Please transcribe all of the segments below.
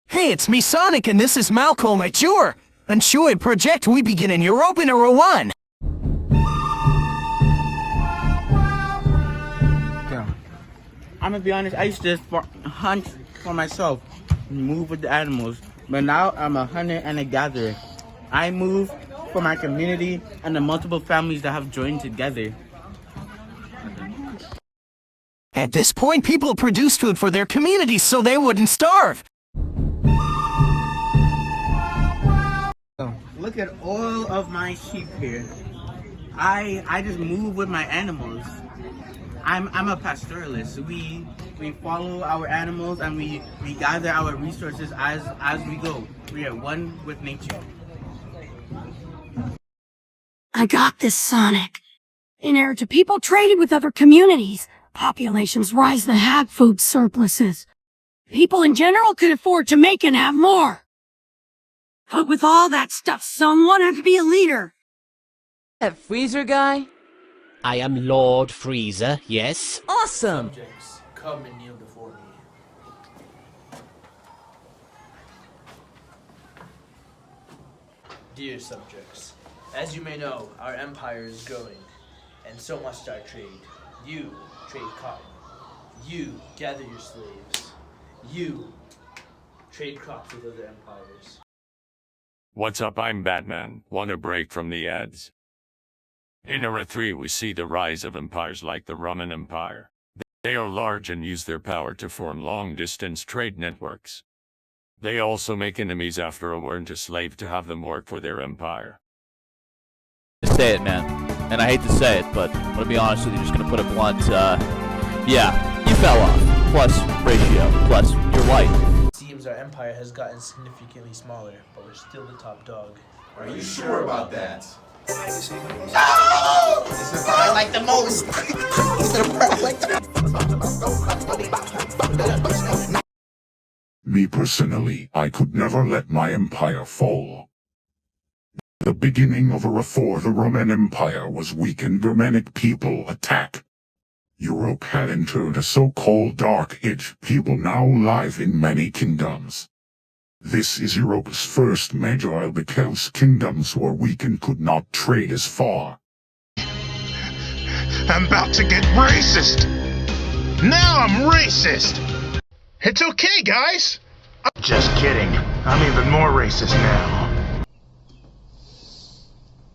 Hey, it's me, Sonic, and this is Malcolm at Jure. And Shuid Project, we begin in Europe in a 1. I'm gonna be honest, I used to hunt for myself, move with the animals, but now I'm a hunter and a gatherer. I move for my community and the multiple families that have joined together. At this point, people produced food for their communities so they wouldn't starve. Look at all of my sheep here. I just move with my animals. I'm a pastoralist. We follow our animals and we gather our resources as we go. We are one with nature. I got this, Sonic. In order to people traded with other communities, populations rise to have food surpluses. People in general could afford to make and have more. But with all that stuff, someone had to be a leader. That freezer guy? I am Lord Freezer, yes? Awesome! Subjects, come and kneel before me. Dear subjects, as you may know, our empire is growing, and so must our trade. You trade cotton. You gather your slaves. You trade crops with other empires. What's up? I'm Batman. Want a break from the ads? In Era 3 we see the rise of empires like the Roman Empire. They are large and use their power to form long-distance trade networks. They also make enemies after a war into slave to have them work for their empire. Say it, man. And I hate to say it, but I'm gonna be honest with you, just gonna put it blunt, yeah, you fell off. Plus ratio. Plus you're white. Seems our empire has gotten significantly smaller, but we're still the top dog. Are you sure about that? No! This is what I like the most. This is the part I like the most. Me personally, I could never let my empire fall. The beginning of Era 4, the Roman Empire was weak and Germanic people attack. Europe had entered a so-called Dark Age, people now live in many kingdoms. This is Europe's first major because kingdoms were weak and could not trade as far. I'm about to get racist! Now I'm racist! It's okay, guys! Just kidding. I'm even more racist now.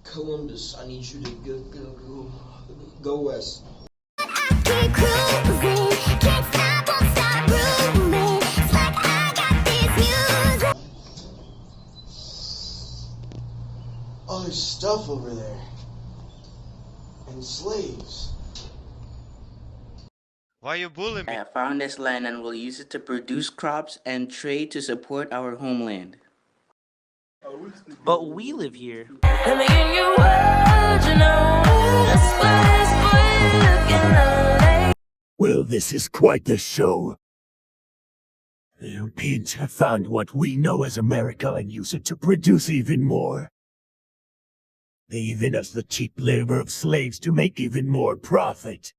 Columbus, I need you to go west. Keep cruising, can't stop, won't stop grooving. It's like I got this music. Oh, there's stuff over there. And slaves. Why you bullying me? I have found this land and will use it to produce crops and trade to support our homeland. But we live here. Let me in your world, you know. That's why this boy looking like. Well, this is quite the show. The Europeans have found what we know as America and use it to produce even more. They even us the cheap labor of slaves to make even more profit.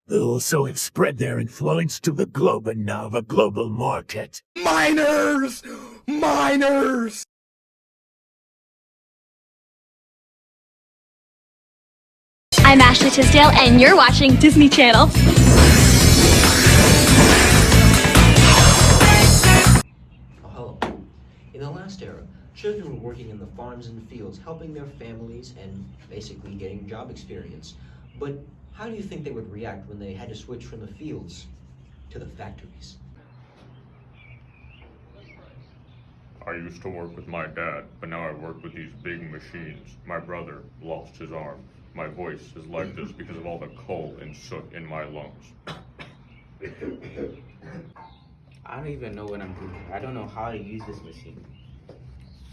They also have spread their influence to the globe and now have a global market. Miners! Miners! I'm Ashley Tisdale, and you're watching Disney Channel. Oh, hello. In the last era, children were working in the farms and fields, helping their families and basically getting job experience. But how do you think they would react when they had to switch from the fields to the factories? I used to work with my dad, but now I work with these big machines. My brother lost his arm. My voice is like this because of all the coal and soot in my lungs. I don't even know what I'm doing. I don't know how to use this machine.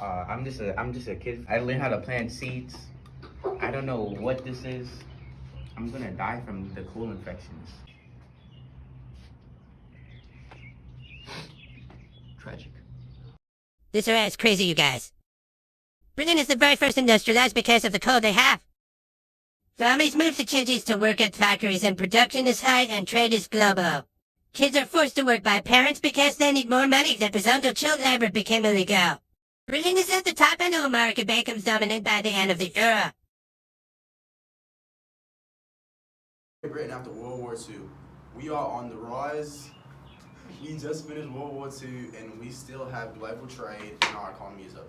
I'm just a kid. I learned how to plant seeds. I don't know what this is. I'm gonna die from the coal infections. Tragic. This era is crazy, you guys. Britain is the very first industrialized because of the coal they have. Families move to cities to work at factories and production is high and trade is global. Kids are forced to work by parents because they need more money. The presumptive child labor became illegal. Britain is at the top end of America becomes dominant by the end of the era. Britain after World War II. We are on the rise. We just finished World War II and we still have global trade and our economy is up.